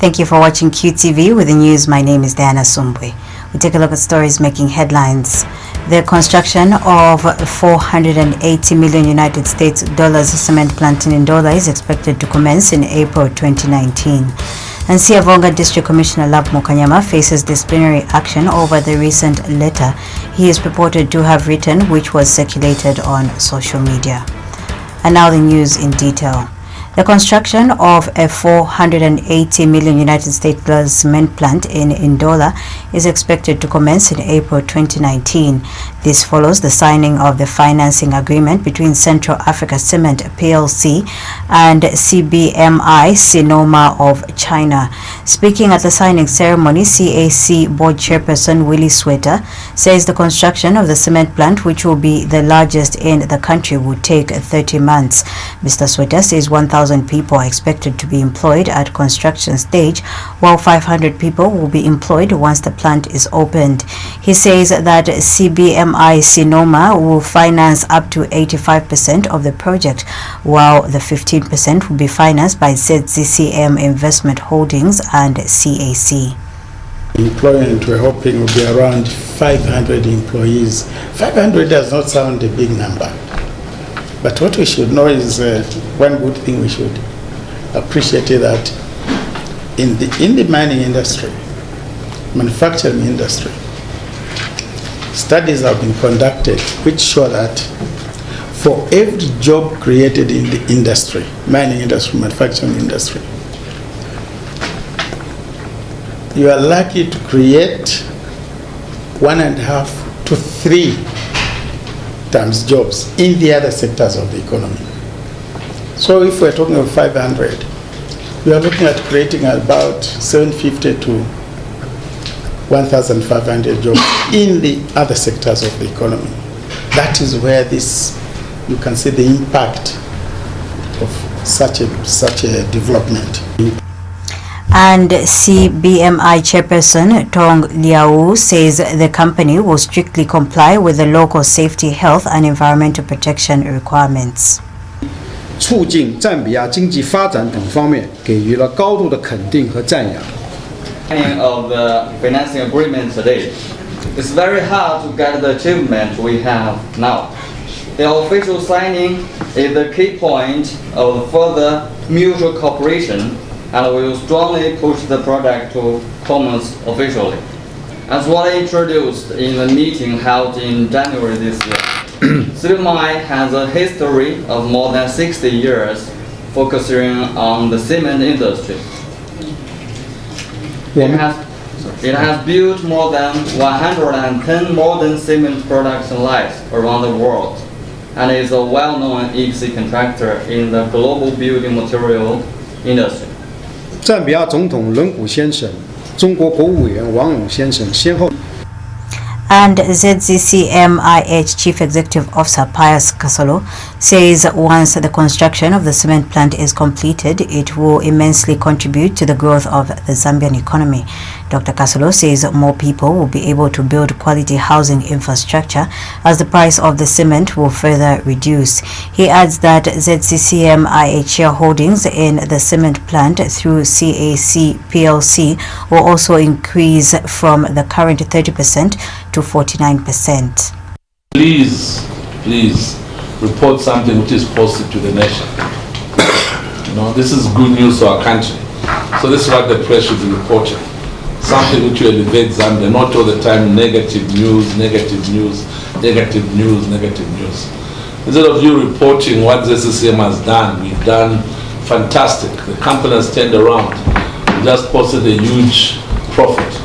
Thank you for watching QTV with the news. My name is Diana Sumbwe. We take a look at stories making headlines. The construction of 480 million United States dollars cement plant in Ndola is expected to commence in April 2019. And Siavonga District Commissioner Love Mukanyama faces disciplinary action over the recent letter he is purported to have written, which was circulated on social media. And now the news in detail. The construction of a 480 million United States dollars cement plant in Ndola is expected to commence in April 2019. This follows the signing of the financing agreement between Central Africa Cement PLC and CBMI Sinoma of China. Speaking at the signing ceremony, CAC board chairperson Willie Sweater says the construction of the cement plant, which will be the largest in the country, will take 30 months. Mr. Sweater says 1,000 people are expected to be employed at construction stage, while 500 people will be employed once the plant is opened. He says that CBMI Sinoma will finance up to 85% of the project, while the 15% will be financed by ZCCM Investment Holdings and CAC. Employment we're hoping will be around 500 employees. 500 does not sound a big number. But what we should know is one good thing we should appreciate is that in the mining industry, manufacturing industry, studies have been conducted which show that for every job created in the industry, mining industry, manufacturing industry, you are likely to create 1.5 to 3 times jobs in the other sectors of the economy. So if we're talking of 500, we are looking at creating about 750 to 1,500 jobs in the other sectors of the economy. That is where you can see the impact of such a development. And CBMI chairperson Tong Liao says the company will strictly comply with the local safety, health and environmental protection requirements. 促进赞比亚经济发展等方面给予了高度的肯定和赞扬。 Of the financing agreement today, it's very hard to get the achievement we have now. The official signing is the key point of further mutual cooperation, and we will strongly push the project to commence officially. As what I introduced in the meeting held in January this year, CBMI has a history of more than 60 years focusing on the cement industry. It has built more than 110 modern cement production lines around the world, and is a well-known EPC contractor in the global building material industry. 赞比亚总统伦古先生、中国国务委员王勇先生先后。 And ZCCMIH Chief Executive Officer Pius Kasolo says once the construction of the cement plant is completed, it will immensely contribute to the growth of the Zambian economy. Dr. Kasolo says more people will be able to build quality housing infrastructure as the price of the cement will further reduce. He adds that ZCCMIH shareholdings in the cement plant through CAC PLC will also increase from the current 30% to 49%. Please report something which is positive to the nation. This is good news for our country. So this is what the press should be reporting. Something which will elevate Zambia, not all the time negative news, negative news, negative news, negative news. Instead of you reporting what the CCM has done, we've done fantastic. The company has turned around. We just posted a huge profit.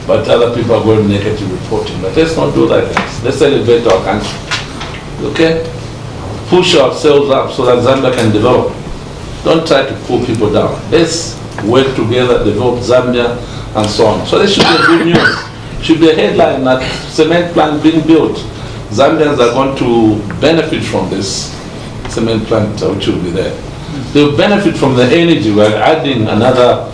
But other people are going negative reporting. But let's not do that, guys. Let's elevate our country. Okay? Push ourselves up so that Zambia can develop. Don't try to pull people down. Let's work together, develop Zambia, and so on. So this should be a good news. Should be a headline that cement plant being built. Zambians are going to benefit from this cement plant which will be there. They will benefit from the energy. We're adding another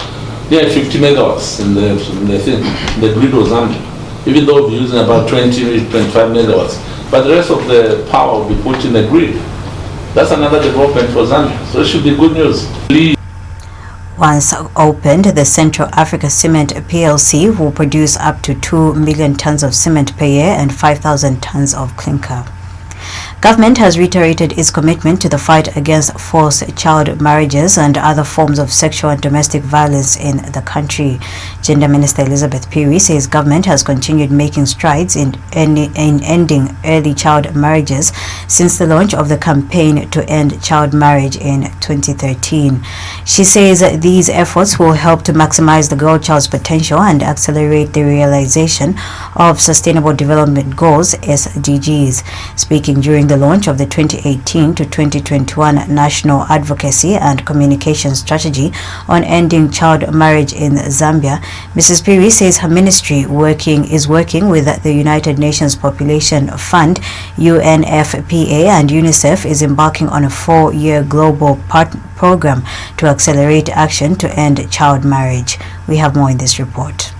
50 megawatts in the grid of Zambia, even though we're using about 20-25 megawatts. But the rest of the power will be put in the grid. That's another development for Zambia. So it should be good news. Please. Once opened, the Central Africa Cement PLC will produce up to 2 million tons of cement per year and 5,000 tons of clinker. Government has reiterated its commitment to the fight against forced child marriages and other forms of sexual and domestic violence in the country. Gender Minister Elizabeth Piri says government has continued making strides in ending early child marriages since the launch of the campaign to end child marriage in 2013. She says these efforts will help to maximize the girl child's potential and accelerate the realization of Sustainable Development Goals (SDGs). Speaking during the launch of the 2018 to 2021 National Advocacy and Communication Strategy on Ending Child Marriage in Zambia, Mrs. Piri says her ministry is working with the United Nations Population Fund, UNFPA, and UNICEF is embarking on a 4-year global program to accelerate action to end child marriage. We have more in this report.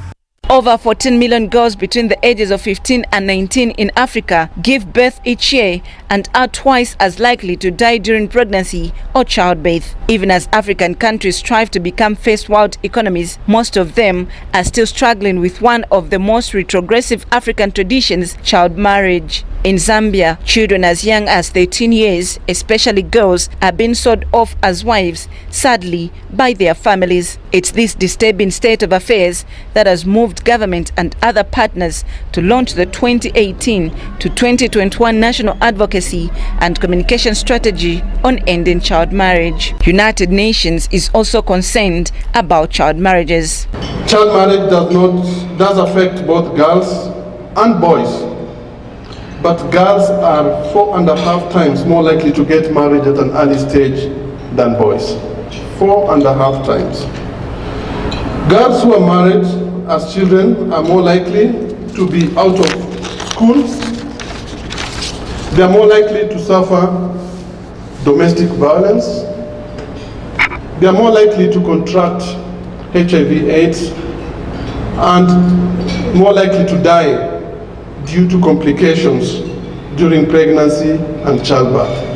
Over 14 million girls between the ages of 15 and 19 in Africa give birth each year and are twice as likely to die during pregnancy or childbirth. Even as African countries strive to become first world economies, most of them are still struggling with one of the most retrogressive African traditions, child marriage. In Zambia, children as young as 13 years, especially girls, are being sold off as wives, sadly, by their families. It's this disturbing state of affairs that has moved government and other partners to launch the 2018 to 2021 National Advocacy and Communication Strategy on Ending Child Marriage. United Nations is also concerned about child marriages. Child marriage does affect both girls and boys. But girls are 4.5 times more likely to get married at an early stage than boys. 4.5 times. Girls who are married as children are more likely to be out of school. They are more likely to suffer domestic violence. They are more likely to contract HIV/AIDS and more likely to die due to complications during pregnancy and childbirth.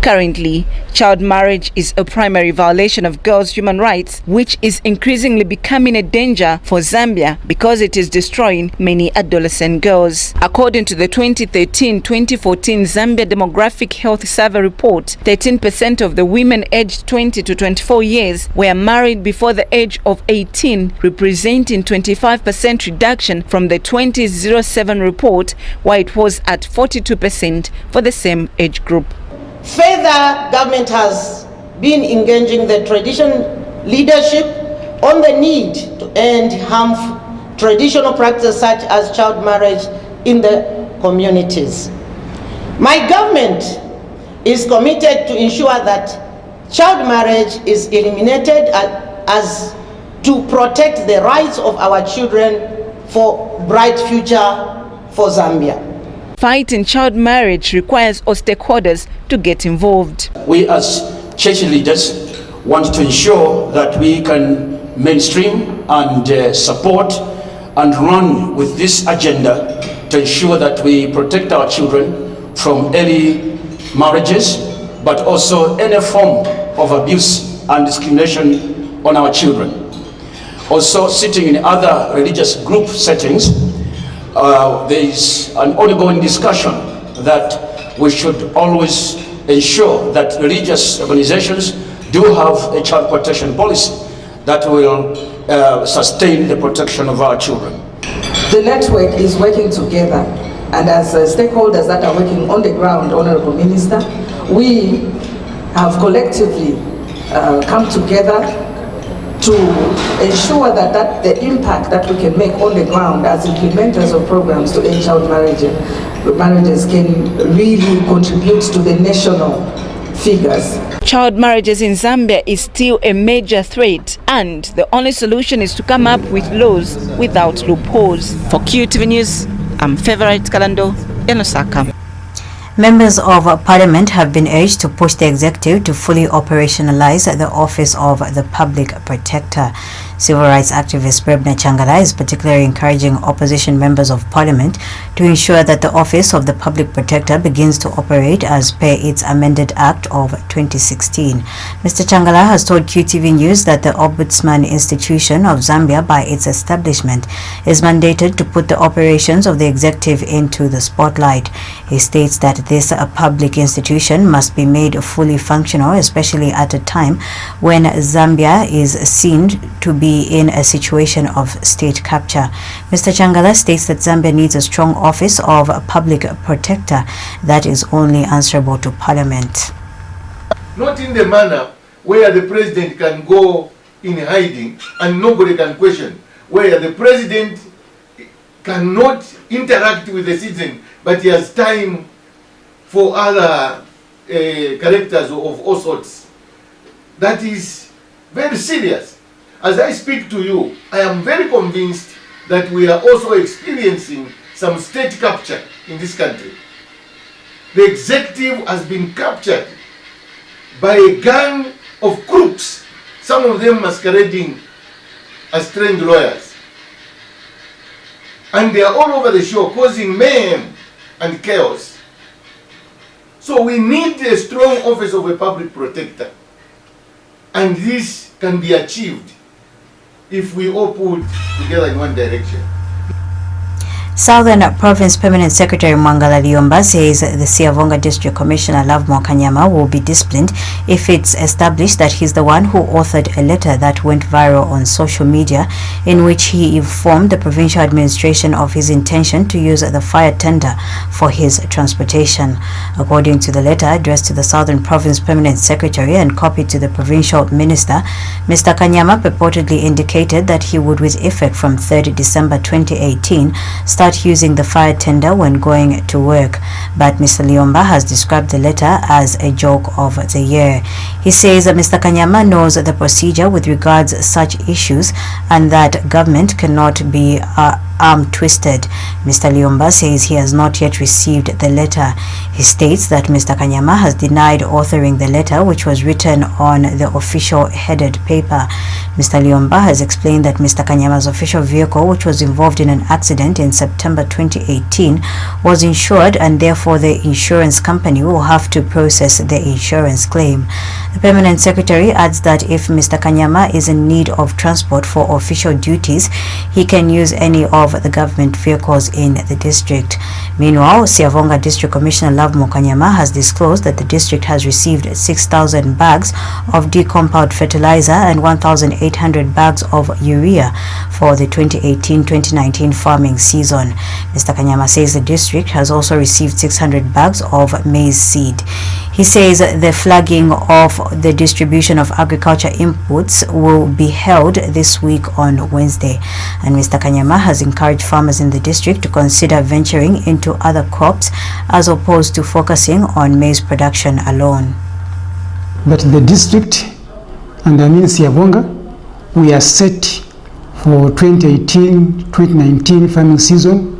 Currently, child marriage is a primary violation of girls' human rights, which is increasingly becoming a danger for Zambia because it is destroying many adolescent girls. According to the 2013-2014 Zambia Demographic Health Survey report, 13% of the women aged 20 to 24 years were married before the age of 18, representing 25% reduction from the 2007 report, while it was at 42% for the same age group. Further, government has been engaging the traditional leadership on the need to end harmful traditional practices such as child marriage in the communities. My government is committed to ensure that child marriage is eliminated as to protect the rights of our children for bright future for Zambia. Fighting child marriage requires all stakeholders to get involved. We as church leaders want to ensure that we can mainstream and support and run with this agenda to ensure that we protect our children from early marriages, but also any form of abuse and discrimination on our children. Also, sitting in other religious group settings, there is an ongoing discussion that we should always ensure that religious organizations do have a child protection policy that will sustain the protection of our children. The network is working together, and as stakeholders that are working on the ground, Honorable Minister, we have collectively come together to ensure that the impact that we can make on the ground as implementers of programs to end child marriages can really contribute to the national figures. Child marriages in Zambia is still a major threat, and the only solution is to come up with laws without loopholes. For QTV News, I'm Favorite Kalando in Osaka. Members of Parliament have been urged to push the executive to fully operationalize the Office of the Public Protector. Civil rights activist Brebna Changala is particularly encouraging opposition members of Parliament to ensure that the Office of the Public Protector begins to operate as per its amended Act of 2016. Mr. Changala has told QTV News that the Ombudsman Institution of Zambia, by its establishment, is mandated to put the operations of the executive into the spotlight. He states that this public institution must be made fully functional, especially at a time when Zambia is seen to be in a situation of state capture. Mr. Changala states that Zambia needs a strong office of public protector that is only answerable to Parliament. Not in the manner where the president can go in hiding and nobody can question, where the president cannot interact with the citizen, but he has time for other characters of all sorts. That is very serious. As I speak to you, I am very convinced that we are also experiencing some state capture in this country. The executive has been captured by a gang of crooks, some of them masquerading as trained lawyers. And they are all over the show causing mayhem and chaos. So we need a strong office of a public protector. And this can be achieved if we all pull together in one direction. Southern Province Permanent Secretary Mwangala Liomba says the Siavonga District Commissioner Lovemore Kanyama will be disciplined if it's established that he's the one who authored a letter that went viral on social media in which he informed the provincial administration of his intention to use the fire tender for his transportation. According to the letter addressed to the Southern Province Permanent Secretary and copied to the provincial minister, Mr. Kanyama purportedly indicated that he would, with effect from 3rd December 2018, start using the fire tender when going to work, but Mr. Liomba has described the letter as a joke of the year. He says that Mr. Kanyama knows the procedure with regards to such issues and that government cannot be arm-twisted. Mr. Liomba says he has not yet received the letter. He states that Mr. Kanyama has denied authoring the letter, which was written on the official headed paper. Mr. Liomba has explained that Mr. Kanyama's official vehicle, which was involved in an accident in September 2018, was insured and therefore the insurance company will have to process the insurance claim. The Permanent Secretary adds that if Mr. Kanyama is in need of transport for official duties, he can use any of the government vehicles in the district. Meanwhile, Siavonga District Commissioner Lovemore Kanyama has disclosed that the district has received 6,000 bags of decompound fertilizer and 1,800 bags of urea for the 2018-2019 farming season. Mr. Kanyama says the district has also received 600 bags of maize seed. He says the flagging of the distribution of agriculture inputs will be held this week on Wednesday, and Mr. Kanyama has encouraged farmers in the district to consider venturing into other crops as opposed to focusing on maize production alone. But the district, and I mean Siavonga, we are set for 2018-2019 farming season.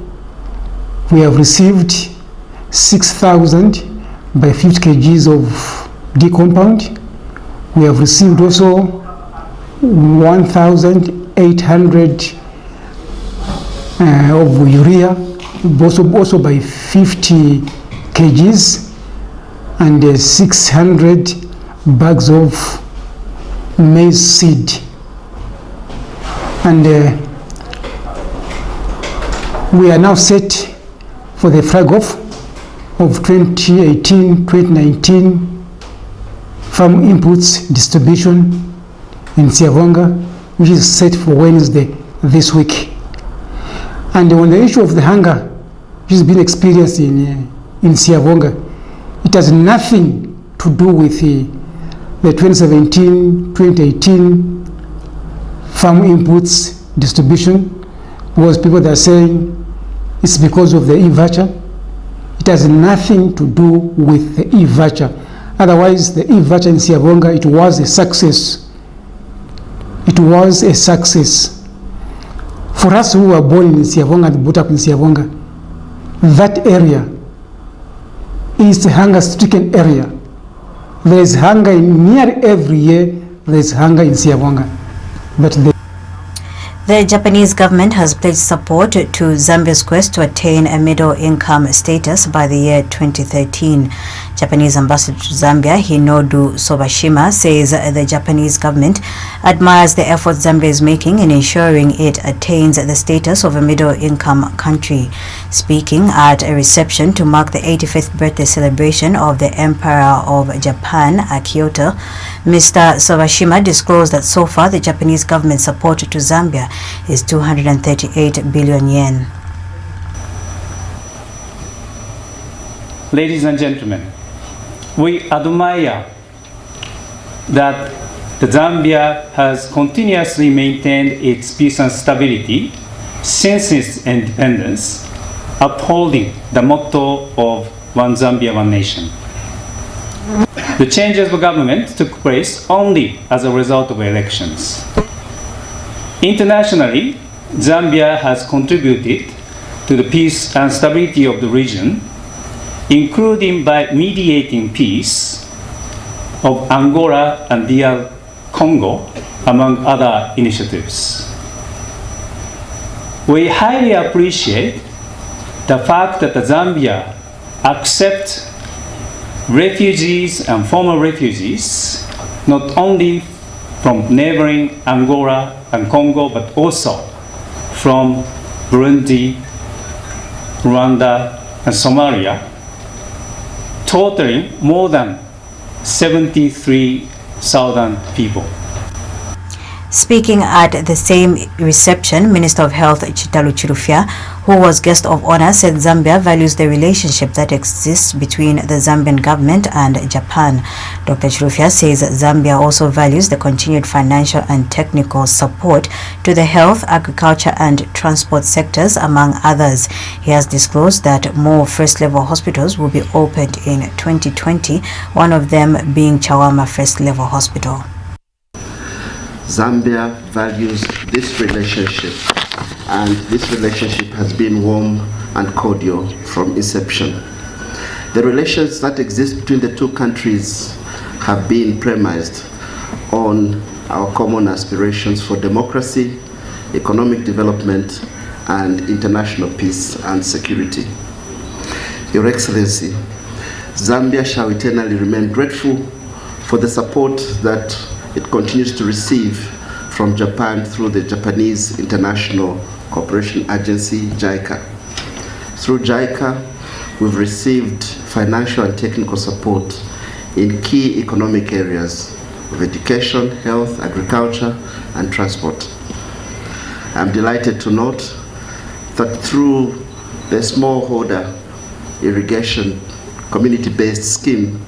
We have received 6,000 by 50 kgs of decompound. We have received also 1,800 of urea, also by 50 kgs, and 600 bags of maize seed. And we are now set for the flag off of 2018-2019 farm inputs distribution in Siavonga, which is set for Wednesday this week. And on the issue of the hunger which has been experienced in Siavonga, it has nothing to do with the 2017-2018 farm inputs distribution, because people that are saying it's because of the e-voucher. It has nothing to do with the e-voucher. Otherwise, the e-voucher in Siavonga, it was a success. It was a success. For us who were born in Siavonga and brought up in Siavonga, that area is a hunger-stricken area. There is hunger in nearly every year. There is hunger in Siabwanga, but the Japanese government has pledged support to Zambia's quest to attain a middle-income status by the year 2013. Japanese ambassador to Zambia, Hinodu Sobashima, says the Japanese government admires the efforts Zambia is making in ensuring it attains the status of a middle-income country. Speaking at a reception to mark the 85th birthday celebration of the Emperor of Japan at Kyoto, Mr. Sobashima disclosed that so far the Japanese government's support to Zambia is 238 billion yen. Ladies and gentlemen, we admire that the Zambia has continuously maintained its peace and stability since its independence, upholding the motto of One Zambia, One Nation. The changes of government took place only as a result of elections. Internationally, Zambia has contributed to the peace and stability of the region, including by mediating peace of Angola and DR Congo, among other initiatives. We highly appreciate the fact that Zambia accepts refugees and former refugees, not only from neighboring Angola and Congo, but also from Burundi, Rwanda, and Somalia, totaling more than 73,000 people. Speaking at the same reception, Minister of Health Chitalu Chirufya, who was guest of honor, said Zambia values the relationship that exists between the Zambian government and Japan. Dr. Chirufya says Zambia also values the continued financial and technical support to the health, agriculture and transport sectors, among others. He has disclosed that more first-level hospitals will be opened in 2020, one of them being Chawama First Level Hospital. Zambia values this relationship, and this relationship has been warm and cordial from inception. The relations that exist between the two countries have been premised on our common aspirations for democracy, economic development, and international peace and security. Your Excellency, Zambia shall eternally remain grateful for the support that it continues to receive from Japan through the Japanese International Cooperation Agency, JICA. Through JICA, we've received financial and technical support in key economic areas of education, health, agriculture, and transport. I'm delighted to note that through the smallholder irrigation community-based scheme,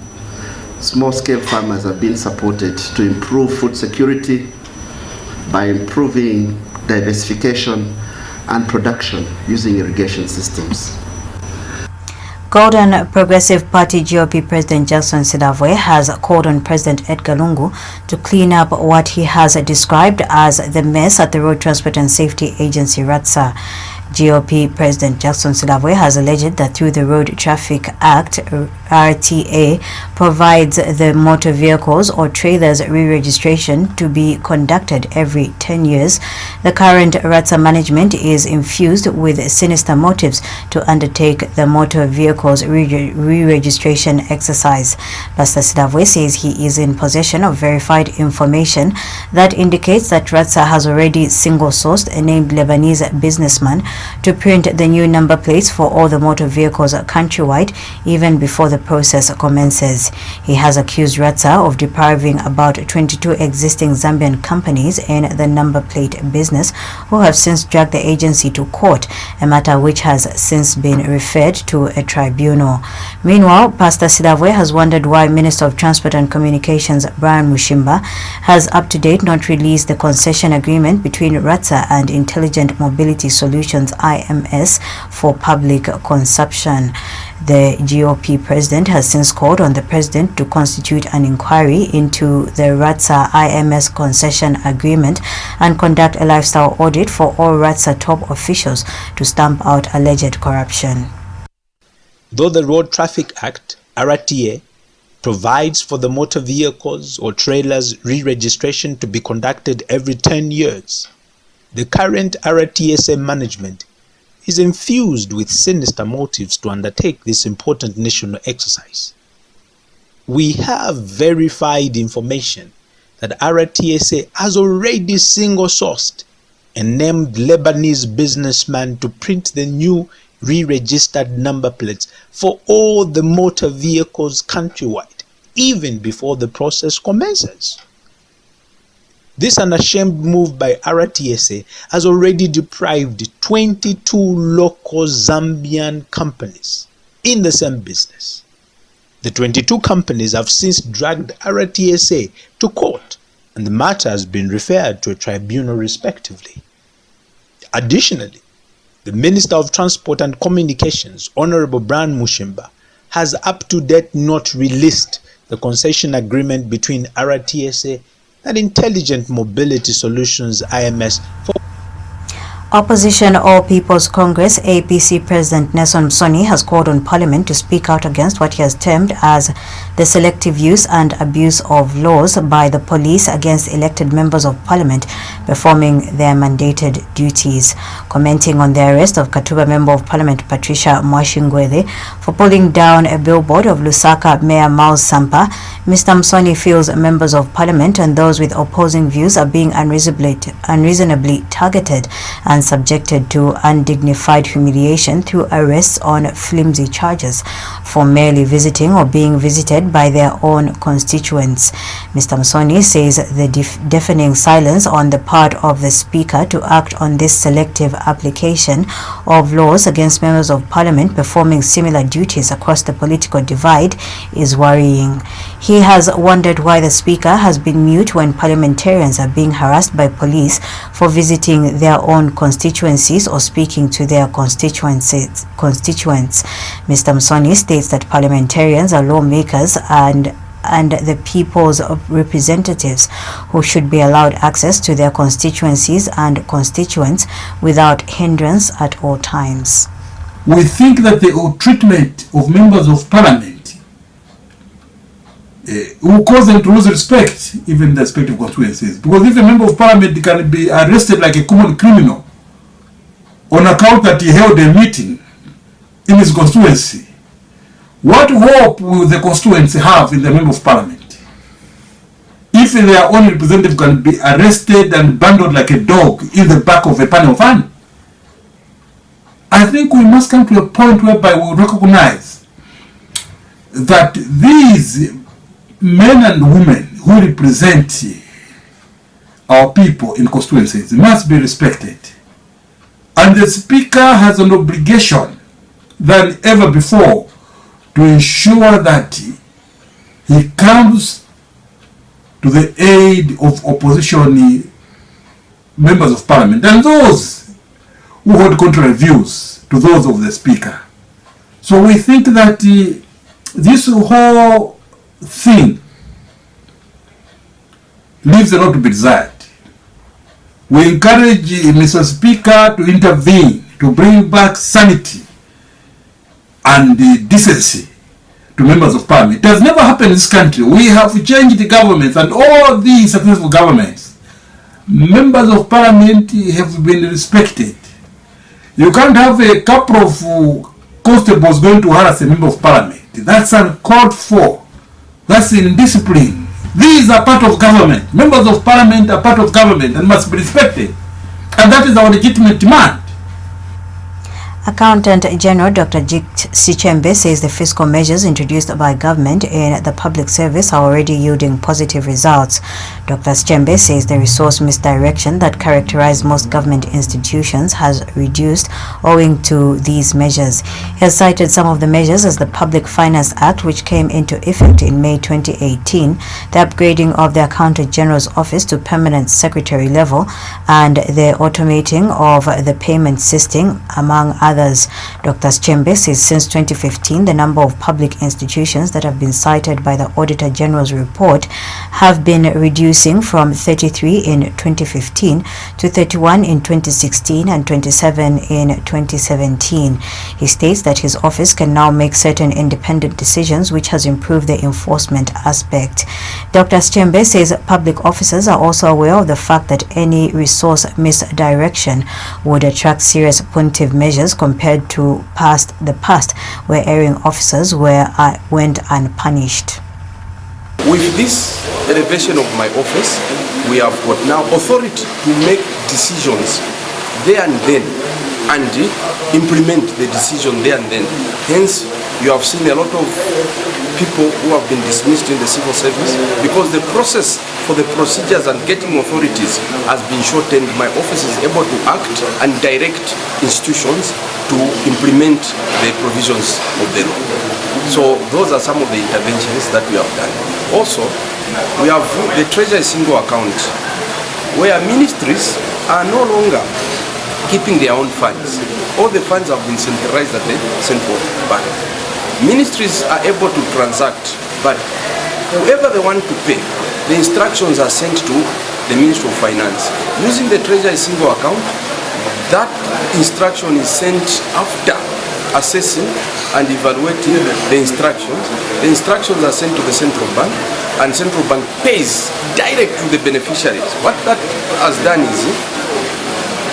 small-scale farmers have been supported to improve food security by improving diversification and production using irrigation systems. Golden Progressive Party GOP President Jackson Sidavwe has called on President Edgar Lungu to clean up what he has described as the mess at the Road Transport and Safety Agency, RATSA. GOP President Jackson Sidavwe has alleged that through the Road Traffic Act, RTA provides the motor vehicles or trailers re-registration to be conducted every 10 years. The current RATSA management is infused with sinister motives to undertake the motor vehicles re-registration exercise. Pastor Sidavwe says he is in possession of verified information that indicates that RATSA has already single-sourced a named Lebanese businessman to print the new number plates for all the motor vehicles countrywide even before the process commences. He has accused RATSA of depriving about 22 existing Zambian companies in the number plate business, who have since dragged the agency to court, a matter which has since been referred to a tribunal. Meanwhile, Pastor Sidavwe has wondered why Minister of Transport and Communications Brian Mushimba has up to date not released the concession agreement between RATSA and Intelligent Mobility Solutions IMS for public consumption. The GOP president has since called on the president to constitute an inquiry into the RATSA IMS concession agreement and conduct a lifestyle audit for all RATSA top officials to stamp out alleged corruption. Though the Road Traffic Act, RTA, provides for the motor vehicles or trailers re-registration to be conducted every 10 years, the current RTSA management is infused with sinister motives to undertake this important national exercise. We have verified information that RTSA has already single-sourced and named Lebanese businessman to print the new re-registered number plates for all the motor vehicles countrywide, even before the process commences. This unashamed move by RTSA has already deprived 22 local Zambian companies in the same business. The 22 companies have since dragged RTSA to court, and the matter has been referred to a tribunal respectively. Additionally, the Minister of Transport and Communications, Honorable Brian Mushimba, has up to date not released the concession agreement between RTSA and Intelligent Mobility Solutions IMS for Opposition All People's Congress APC President Nelson Msoni has called on Parliament to speak out against what he has termed as the selective use and abuse of laws by the police against elected members of Parliament performing their mandated duties. Commenting on the arrest of Katuba Member of Parliament Patricia Mwashingwele for pulling down a billboard of Lusaka Mayor Miles Sampa, Mr. Msoni feels members of Parliament and those with opposing views are being unreasonably targeted and subjected to undignified humiliation through arrests on flimsy charges for merely visiting or being visited by their own constituents. Mr. Msoni says the deafening silence on the part of the Speaker to act on this selective application of laws against members of Parliament performing similar duties across the political divide is worrying. He has wondered why the Speaker has been mute when parliamentarians are being harassed by police for visiting their own constituencies or speaking to their constituents. Mr. Msoni states that parliamentarians are lawmakers and the people's representatives who should be allowed access to their constituencies and constituents without hindrance at all times. We think that the treatment of members of Parliament will cause them to lose respect, even in the respective constituencies. Because if a member of Parliament can be arrested like a common criminal on account that he held a meeting in his constituency, what hope will the constituency have in the member of Parliament? If their own representative can be arrested and bundled like a dog in the back of a panel van, I think we must come to a point whereby we recognize that these men and women who represent our people in constituencies must be respected. And the Speaker has an obligation than ever before to ensure that he comes to the aid of opposition members of Parliament and those who hold contrary views to those of the Speaker. So we think that this whole thing leaves a lot to be desired. We encourage Mr. Speaker to intervene, to bring back sanity and decency to members of Parliament. It has never happened in this country. We have changed the governments, and all these successful governments, members of Parliament have been respected. You can't have a couple of constables going to harass a member of Parliament. That's uncalled for. That's indiscipline. These are part of government. Members of Parliament are part of government and must be respected. And that is our legitimate demand. Accountant General Dr. Jik Sichembe says the fiscal measures introduced by government in the public service are already yielding positive results. Dr. Sichembe says the resource misdirection that characterized most government institutions has reduced owing to these measures. He has cited some of the measures as the Public Finance Act, which came into effect in May 2018, the upgrading of the Accountant General's office to permanent secretary level, and the automating of the payment system, among other others. Dr. Chembe says since 2015, the number of public institutions that have been cited by the Auditor General's report have been reducing from 33 in 2015 to 31 in 2016 and 27 in 2017. He states that his office can now make certain independent decisions, which has improved the enforcement aspect. Dr. Chembe says public officers are also aware of the fact that any resource misdirection would attract serious punitive measures compared to the past, where erring officers went unpunished. With this elevation of my office, we have got now authority to make decisions there and then and implement the decision there and then. Hence, you have seen a lot of people who have been dismissed in the civil service because the process for the procedures and getting authorities has been shortened. My office is able to act and direct institutions to implement the provisions of the law. So those are some of the interventions that we have done. Also, we have the Treasury Single Account, where ministries are no longer keeping their own funds. All the funds have been centralized at the central bank. Ministries are able to transact, but whoever they want to pay, the instructions are sent to the Ministry of Finance. Using the Treasury Single Account, that instruction is sent after assessing and evaluating the instructions. The instructions are sent to the central bank, and central bank pays direct to the beneficiaries. What that has done is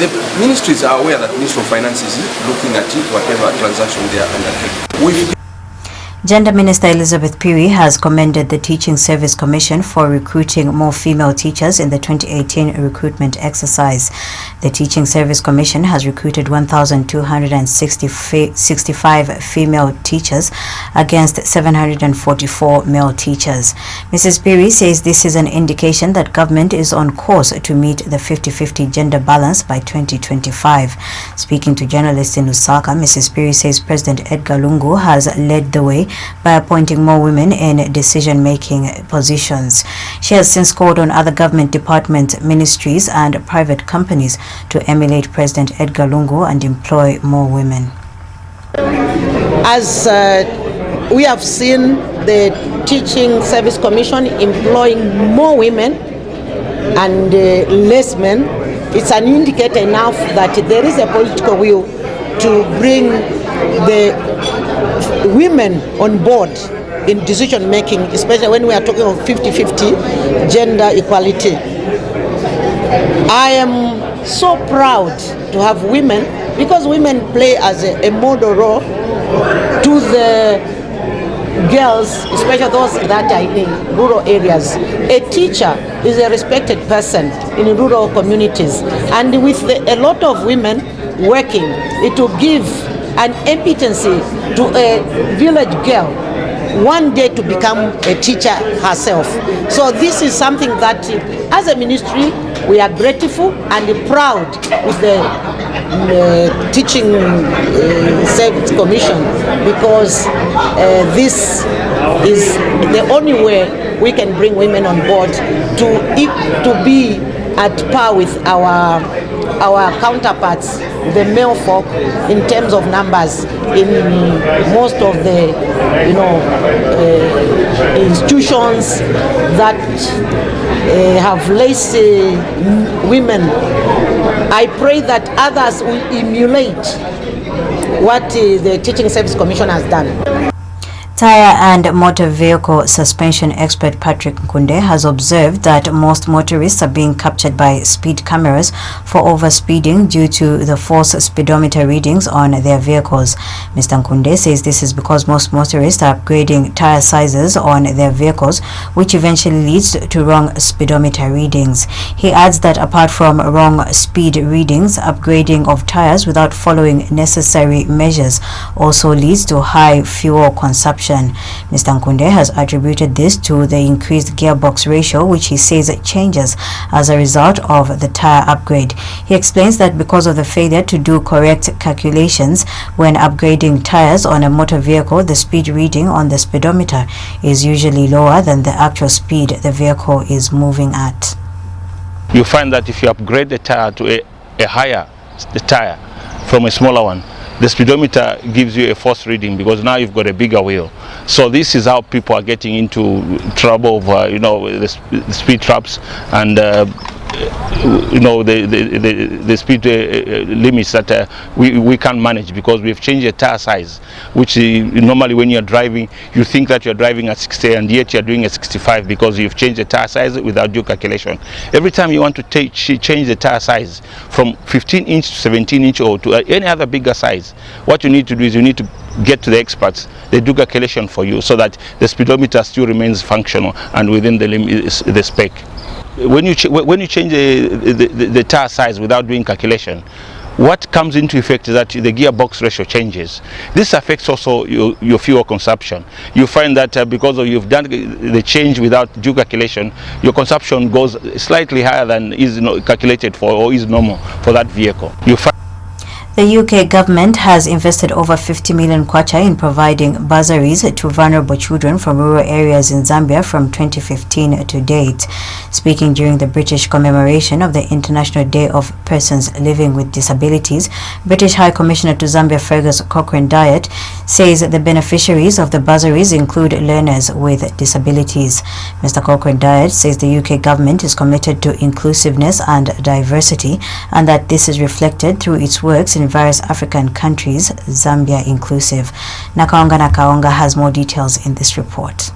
the ministries are aware that Ministry of Finance is looking at it, whatever transaction they are undertaking. Gender Minister Elizabeth Piri has commended the Teaching Service Commission for recruiting more female teachers in the 2018 recruitment exercise. The Teaching Service Commission has recruited 1,265 female teachers against 744 male teachers. Mrs. Piri says this is an indication that government is on course to meet the 50-50 gender balance by 2025. Speaking to journalists in Lusaka, Mrs. Piri says President Edgar Lungu has led the way by appointing more women in decision-making positions. She has since called on other government departments, ministries and private companies to emulate President Edgar Lungu and employ more women. As we have seen the Teaching Service Commission employing more women and less men, it's an indicator enough that there is a political will to bring the women on board in decision making, especially when we are talking of 50-50 gender equality. I am so proud to have women, because women play as a model role to the girls, especially those that are in rural areas. A teacher is a respected person in rural communities, and with a lot of women working, it will give an impetency to a village girl one day to become a teacher herself. So this is something that as a ministry we are grateful and proud with the Teaching Service Commission, because this is the only way we can bring women on board to be at par with our counterparts, the male folk, in terms of numbers in most of the institutions that have less women. I pray that others will emulate what the Teaching Service Commission has done. Tire and motor vehicle suspension expert Patrick Nkunde has observed that most motorists are being captured by speed cameras for overspeeding due to the false speedometer readings on their vehicles. Mr. Nkunde says this is because most motorists are upgrading tire sizes on their vehicles, which eventually leads to wrong speedometer readings. He adds that apart from wrong speed readings, upgrading of tires without following necessary measures also leads to high fuel consumption. Mr. Nkunde has attributed this to the increased gearbox ratio, which he says changes as a result of the tire upgrade. He explains that because of the failure to do correct calculations when upgrading tires on a motor vehicle, the speed reading on the speedometer is usually lower than the actual speed the vehicle is moving at. You find that if you upgrade the tire to a higher tire from a smaller one, the speedometer gives you a false reading because now you've got a bigger wheel. So this is how people are getting into trouble of the speed traps and the speed limits that we can't manage because we've changed the tire size, which normally when you're driving you think that you're driving at 60 and yet you're doing at 65 because you've changed the tire size without due calculation. Every time you want to change the tire size from 15 inch to 17 inch or to any other bigger size, what you need to do is you need to get to the experts. They do calculation for you so that the speedometer still remains functional and within the spec. When you change the tire size without doing calculation, what comes into effect is that the gearbox ratio changes. This affects also your fuel consumption. You find that because you've done the change without due calculation, your consumption goes slightly higher than is calculated for or is normal for that vehicle. The UK government has invested over 50 million kwacha in providing bursaries to vulnerable children from rural areas in Zambia from 2015 to date. Speaking during the British commemoration of the International Day of Persons Living with Disabilities, British High Commissioner to Zambia Fergus Cochrane-Dyett says the beneficiaries of the bursaries include learners with disabilities. Mr. Cochrane-Dyett says the UK government is committed to inclusiveness and diversity and that this is reflected through its works in various African countries, Zambia inclusive. Nakaonga Nakaonga has more details in this report.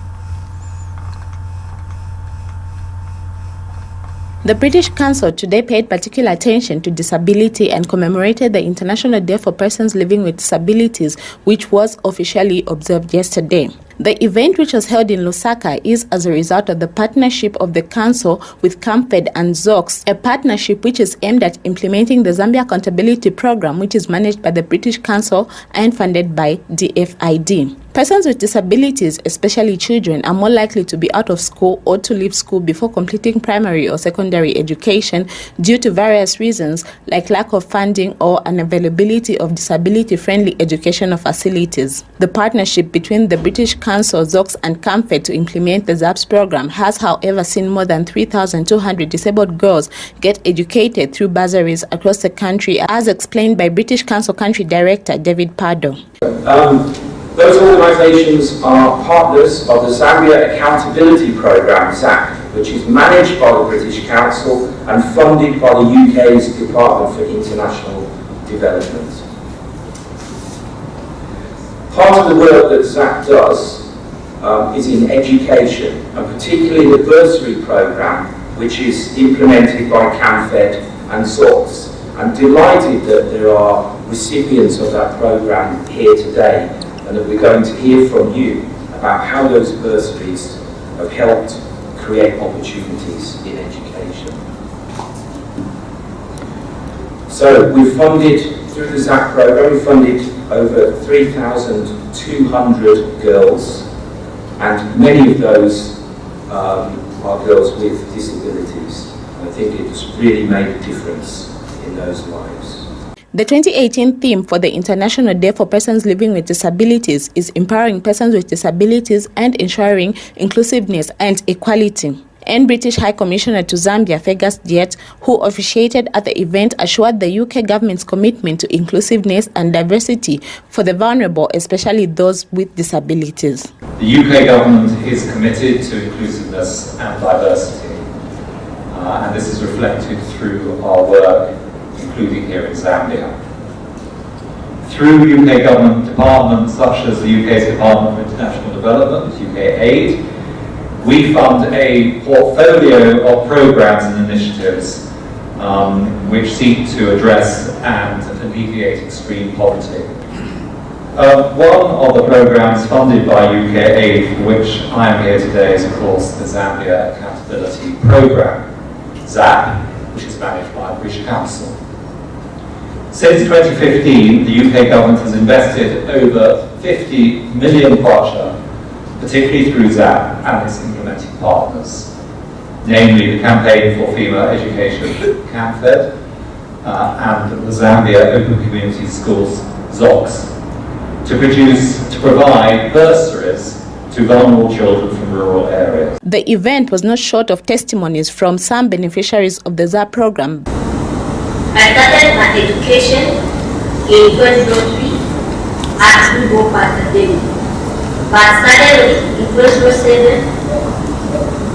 The British Council today paid particular attention to disability and commemorated the International Day for Persons Living with Disabilities, which was officially observed yesterday. The event, which was held in Lusaka, is as a result of the partnership of the Council with CAMFED and ZOX, a partnership which is aimed at implementing the Zambia Accountability Program, which is managed by the British Council and funded by DFID. Persons with disabilities, especially children, are more likely to be out of school or to leave school before completing primary or secondary education due to various reasons like lack of funding or unavailability of disability-friendly educational facilities. The partnership between the British Council, ZOX and CAMFED to implement the ZAPS program has, however, seen more than 3,200 disabled girls get educated through bursaries across the country, as explained by British Council Country Director David Pardo. Those organisations are partners of the Zambia Accountability Programme, ZAP, which is managed by the British Council and funded by the UK's Department for International Development. Part of the work that ZAP does is in education, and particularly the bursary programme, which is implemented by CAMFED and ZOX. I'm delighted that there are recipients of that programme here today, and that we're going to hear from you about how those bursaries have helped create opportunities in education. So we've funded, through the ZAP programme, we've funded over 3,200 girls, and many of those are girls with disabilities. I think it's really made a difference in those lives. The 2018 theme for the International Day for Persons Living with Disabilities is empowering persons with disabilities and ensuring inclusiveness and equality. And British High Commissioner to Zambia Fergus Dyett, who officiated at the event, assured the UK government's commitment to inclusiveness and diversity for the vulnerable, especially those with disabilities. The UK government is committed to inclusiveness and diversity, and this is reflected through our work, including here in Zambia. Through UK government departments such as the UK's Department for International Development, UK Aid, we fund a portfolio of programs and initiatives which seek to address and alleviate extreme poverty. One of the programs funded by UK Aid, for which I am here today, is of course the Zambia Accountability Program, ZAP, which is managed by the British Council. Since 2015, the UK government has invested over 50 million kwacha, particularly through ZAP and its implementing partners, namely the Campaign for Female Education, CAMFED, and the Zambia Open Community Schools, ZOX, to provide bursaries to vulnerable children from rural areas. The event was not short of testimonies from some beneficiaries of the ZAP program. I started my education in 2003 at Igbo Academy. But suddenly, in 2007,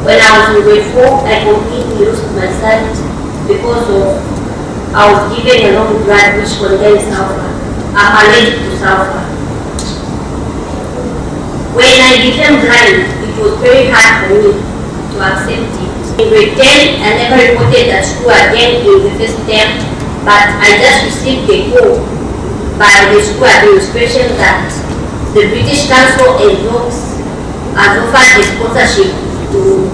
when I was in grade 4, I completely lost my sight because I was given a long drug which contains sulfur. I'm allergic to sulfur. When I became blind, it was very hard for me to accept it. In grade 10, I never reported at school again in the first term, but I just received a call by the school administration that the British Council and Knox has offered a sponsorship to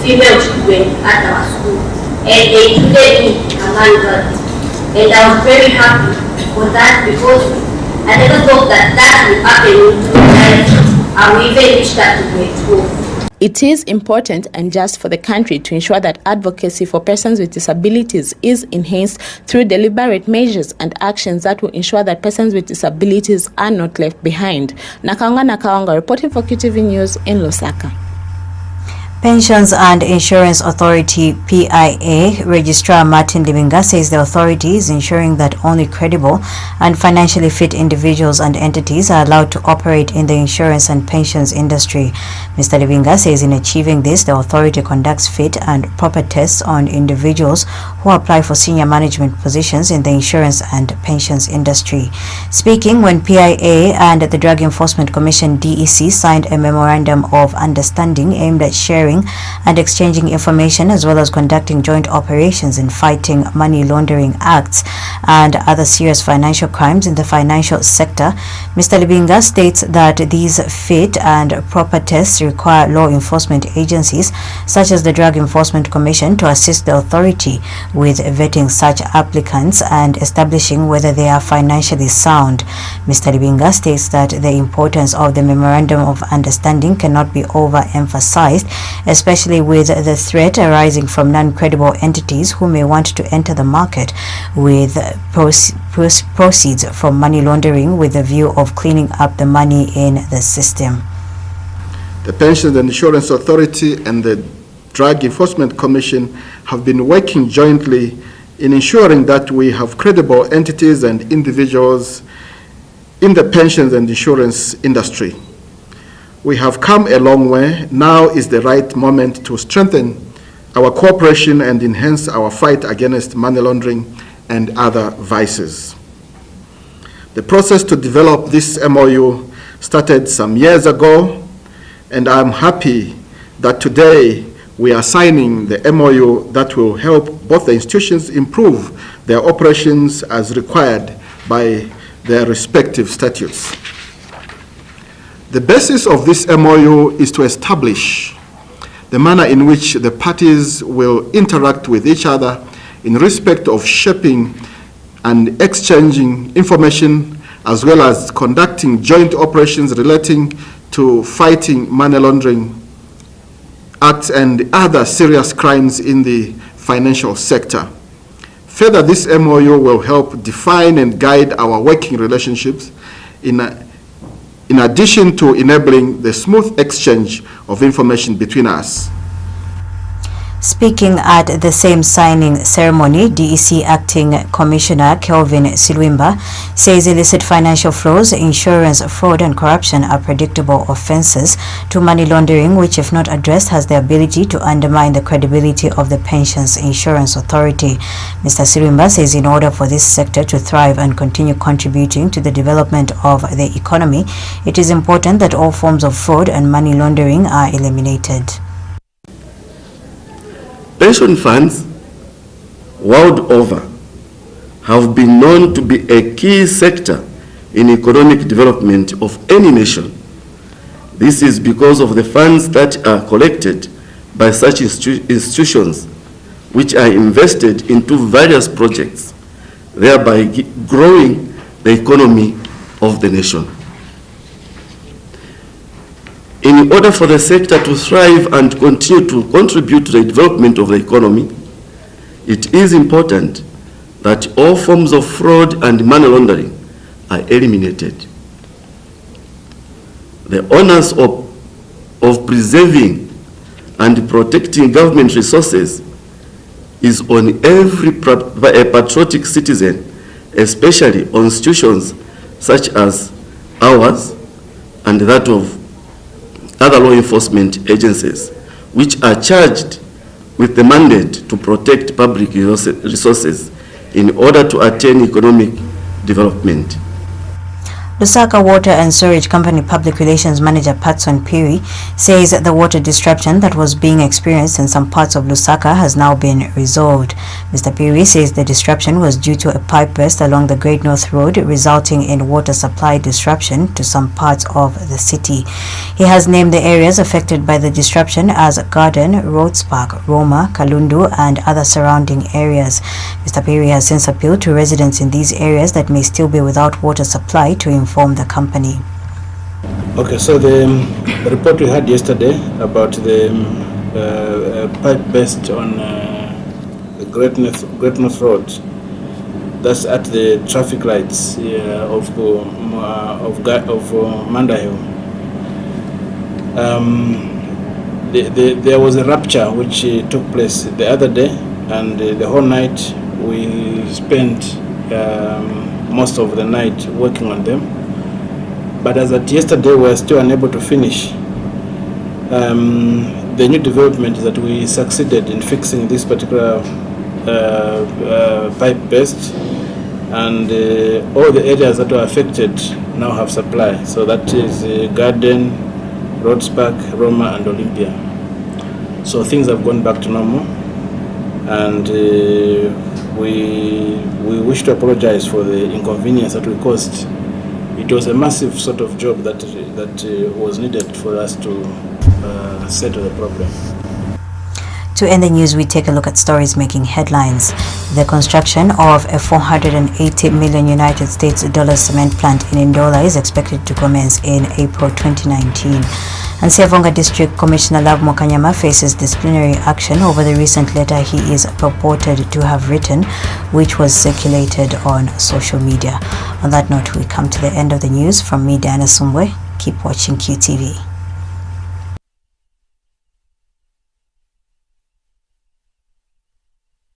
female children at our school. And they included me among that. And I was very happy for that because I never thought that that would happen in my life. I will even reach that to grade 12. It is important and just for the country to ensure that advocacy for persons with disabilities is enhanced through deliberate measures and actions that will ensure that persons with disabilities are not left behind. Nakawanga reporting for QTV News in Lusaka. Pensions and Insurance Authority PIA Registrar Martin Libinga says the authority is ensuring that only credible and financially fit individuals and entities are allowed to operate in the insurance and pensions industry. Mr. Libinga says in achieving this, the authority conducts fit and proper tests on individuals who apply for senior management positions in the insurance and pensions industry. Speaking when PIA and the Drug Enforcement Commission DEC signed a memorandum of understanding aimed at sharing and exchanging information as well as conducting joint operations in fighting money laundering acts and other serious financial crimes in the financial sector, Mr. Libinga states that these fit and proper tests require law enforcement agencies such as the Drug Enforcement Commission to assist the authority with vetting such applicants and establishing whether they are financially sound. Mr. Libinga states that the importance of the Memorandum of Understanding cannot be overemphasized, especially with the threat arising from non-credible entities who may want to enter the market with proceeds from money laundering with the view of cleaning up the money in the system. The Pensions and Insurance Authority and the Drug Enforcement Commission have been working jointly in ensuring that we have credible entities and individuals in the pensions and insurance industry. We have come a long way. Now is the right moment to strengthen our cooperation and enhance our fight against money laundering and other vices. The process to develop this MOU started some years ago, and I'm happy that today we are signing the MOU that will help both the institutions improve their operations as required by their respective statutes. The basis of this MOU is to establish the manner in which the parties will interact with each other in respect of shaping and exchanging information, as well as conducting joint operations relating to fighting money laundering acts and other serious crimes in the financial sector. Further, this MOU will help define and guide our working relationships in addition to enabling the smooth exchange of information between us. Speaking at the same signing ceremony, DEC Acting Commissioner Kelvin Silwimba says illicit financial flows, insurance fraud and corruption are predictable offenses to money laundering, which if not addressed has the ability to undermine the credibility of the Pensions Insurance Authority. Mr. Silwimba says in order for this sector to thrive and continue contributing to the development of the economy, it is important that all forms of fraud and money laundering are eliminated. Pension funds world over have been known to be a key sector in economic development of any nation. This is because of the funds that are collected by such institutions, which are invested into various projects, thereby growing the economy of the nation. In order for the sector to thrive and continue to contribute to the development of the economy, it is important that all forms of fraud and money laundering are eliminated. The onus of preserving and protecting government resources is on every patriotic citizen, especially on institutions such as ours and that of other law enforcement agencies, which are charged with the mandate to protect public resources in order to attain economic development. Lusaka Water and Storage Company Public Relations Manager Patson Piri says that the water disruption that was being experienced in some parts of Lusaka has now been resolved. Mr. Piri says the disruption was due to a pipe burst along the Great North Road, resulting in water supply disruption to some parts of the city. He has named the areas affected by the disruption as Garden, Rhodes Park, Roma, Kalundu and other surrounding areas. Mr. Piri has since appealed to residents in these areas that may still be without water supply to inform the company. Okay, so the report we had yesterday about the pipe burst on the Great North Road, that's at the traffic lights of Manda Hill. There was a rupture which took place the other day, and the whole night we spent most of the night working on them. But as at yesterday, we are still unable to finish. The new development is that we succeeded in fixing this particular pipe burst, and all the areas that were affected now have supply. So that is Garden, Rhodes Park, Roma and Olympia. So things have gone back to normal, and we wish to apologize for the inconvenience that we caused. It was a massive sort of job that was needed for us to settle the problem. To end the news, we take a look at stories making headlines. The construction of a 480 million United States dollar cement plant in Ndola is expected to commence in April 2019. And Siavonga District Commissioner Love Mokanyama faces disciplinary action over the recent letter he is purported to have written, which was circulated on social media. On that note, we come to the end of the news. From me, Diana Sumbwe. Keep watching QTV.